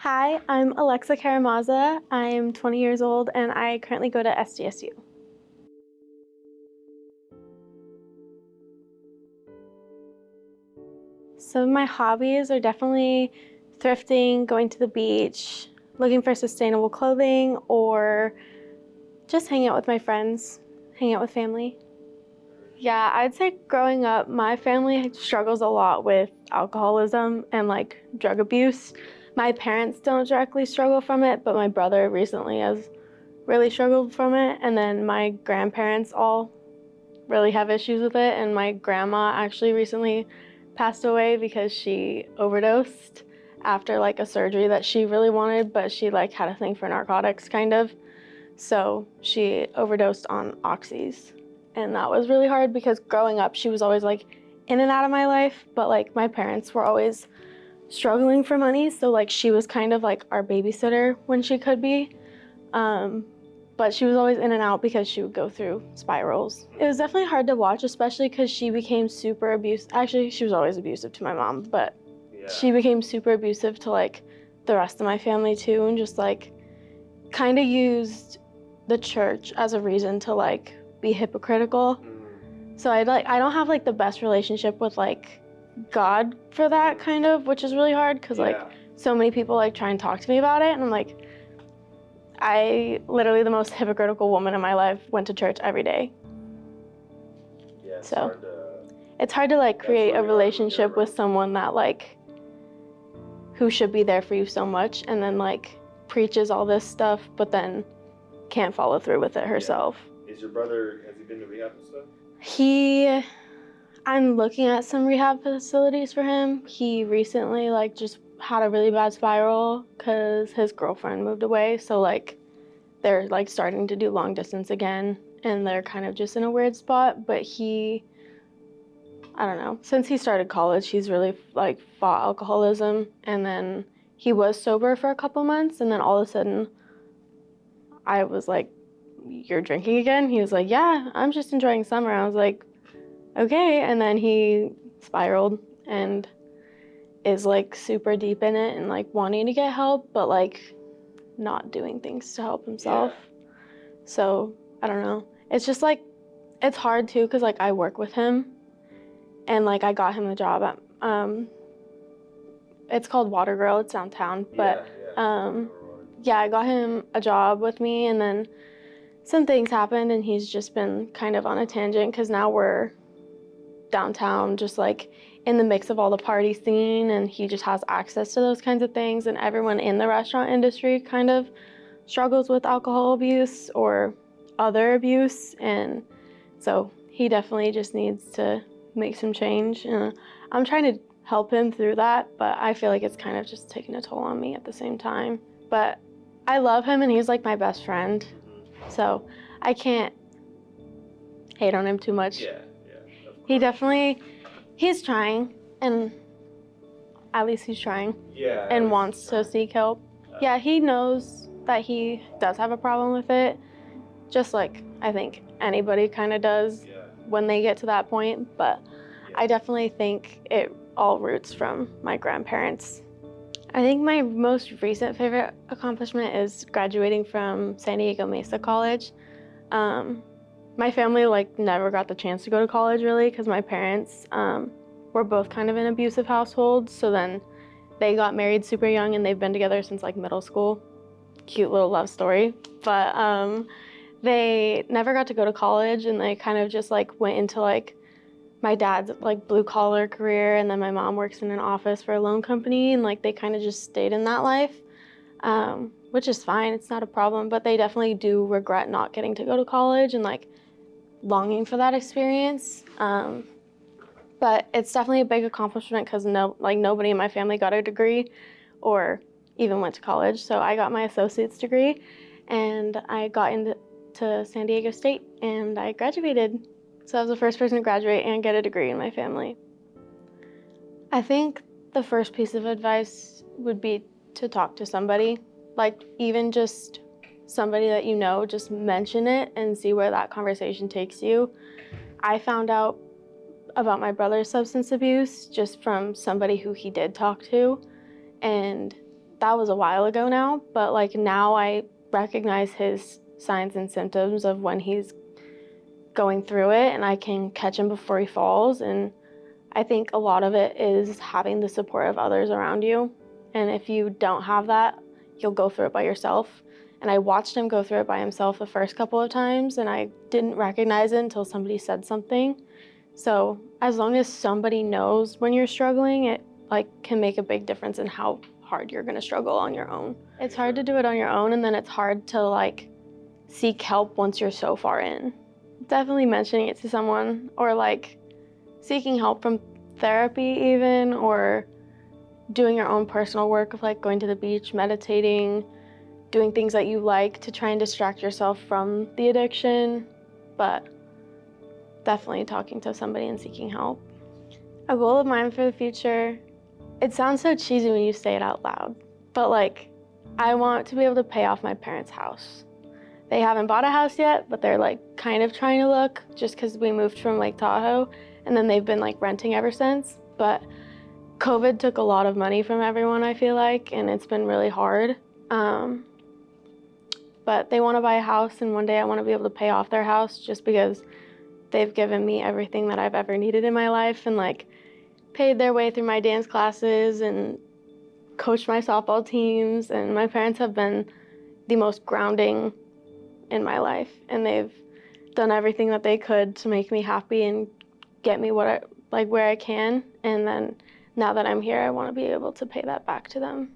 Hi, I'm Alexa Caramazza. I'm 20 years old and I currently go to SDSU. Some of my hobbies are definitely thrifting, going to the beach, looking for sustainable clothing, or just hanging out with my friends, hanging out with family. Yeah, I'd say growing up, my family struggles a lot with alcoholism and drug abuse. My parents don't directly struggle from it, but my brother recently has really struggled from it. And then my grandparents all really have issues with it. And my grandma actually recently passed away because she overdosed after a surgery that she really wanted, but she had a thing for narcotics kind of. So she overdosed on oxys. And that was really hard because growing up, she was always in and out of my life, but my parents were always struggling for money. So she was kind of our babysitter when she could be. But she was always in and out because she would go through spirals. It was definitely hard to watch, especially because she became super abusive. Actually, she was always abusive to my mom, but she became super abusive to the rest of my family too, and just kind of used the church as a reason to be hypocritical. So I don't have the best relationship with God for that kind of, which is really hard because so many people try and talk to me about it, and I'm I literally the most hypocritical woman in my life, went to church every day. Yeah, it's hard to create a relationship with someone that who should be there for you so much, and then preaches all this stuff but then can't follow through with it herself. Is your brother, has he been to rehab and stuff? I'm looking at some rehab facilities for him. He recently just had a really bad spiral because his girlfriend moved away, so they're starting to do long distance again, and they're kind of just in a weird spot. But I don't know, since he started college, he's really fought alcoholism, and then he was sober for a couple months, and then all of a sudden I was like, "You're drinking again?" He was like, "Yeah, I'm just enjoying summer." I was like, "Okay." And then he spiraled and is super deep in it and wanting to get help, but not doing things to help himself. So I don't know, it's just it's hard too because I work with him, and I got him a job at it's called Water Girl, it's downtown, but I got him a job with me, and then some things happened and he's just been kind of on a tangent because now we're downtown, just in the mix of all the party scene, and he just has access to those kinds of things, and everyone in the restaurant industry kind of struggles with alcohol abuse or other abuse, and so he definitely just needs to make some change, and I'm trying to help him through that, but I feel it's kind of just taking a toll on me at the same time. But I love him and he's my best friend, so I can't hate on him too much. He's trying, and at least he's trying, and wants to seek help. Yeah, he knows that he does have a problem with it, just I think anybody kind of does when they get to that point, but I definitely think it all roots from my grandparents. I think my most recent favorite accomplishment is graduating from San Diego Mesa College. My family never got the chance to go to college really because my parents were both kind of in abusive households, so then they got married super young and they've been together since middle school. Cute little love story, but they never got to go to college, and they kind of just went into my dad's blue collar career, and then my mom works in an office for a loan company, and they kind of just stayed in that life, which is fine, it's not a problem, but they definitely do regret not getting to go to college and longing for that experience. But it's definitely a big accomplishment because nobody in my family got a degree or even went to college. So I got my associate's degree, and I got into San Diego State, and I graduated. So I was the first person to graduate and get a degree in my family. I think the first piece of advice would be to talk to somebody, even just somebody that you know, just mention it and see where that conversation takes you. I found out about my brother's substance abuse just from somebody who he did talk to, and that was a while ago now, but like now I recognize his signs and symptoms of when he's going through it, and I can catch him before he falls. And I think a lot of it is having the support of others around you. And if you don't have that, you'll go through it by yourself. And I watched him go through it by himself the first couple of times, and I didn't recognize it until somebody said something. So as long as somebody knows when you're struggling, it like can make a big difference in how hard you're gonna struggle on your own. It's hard to do it on your own, and then it's hard to like seek help once you're so far in. Definitely mentioning it to someone, or like seeking help from therapy even, or doing your own personal work of like going to the beach, meditating, doing things that you like to try and distract yourself from the addiction, but definitely talking to somebody and seeking help. A goal of mine for the future, it sounds so cheesy when you say it out loud, but like I want to be able to pay off my parents' house. They haven't bought a house yet, but they're like kind of trying to look, just because we moved from Lake Tahoe, and then they've been like renting ever since. But COVID took a lot of money from everyone, I feel like, and it's been really hard. But they want to buy a house, and one day I want to be able to pay off their house, just because they've given me everything that I've ever needed in my life, and like paid their way through my dance classes and coached my softball teams. And my parents have been the most grounding in my life, and they've done everything that they could to make me happy and get me where I can. And then now that I'm here, I want to be able to pay that back to them.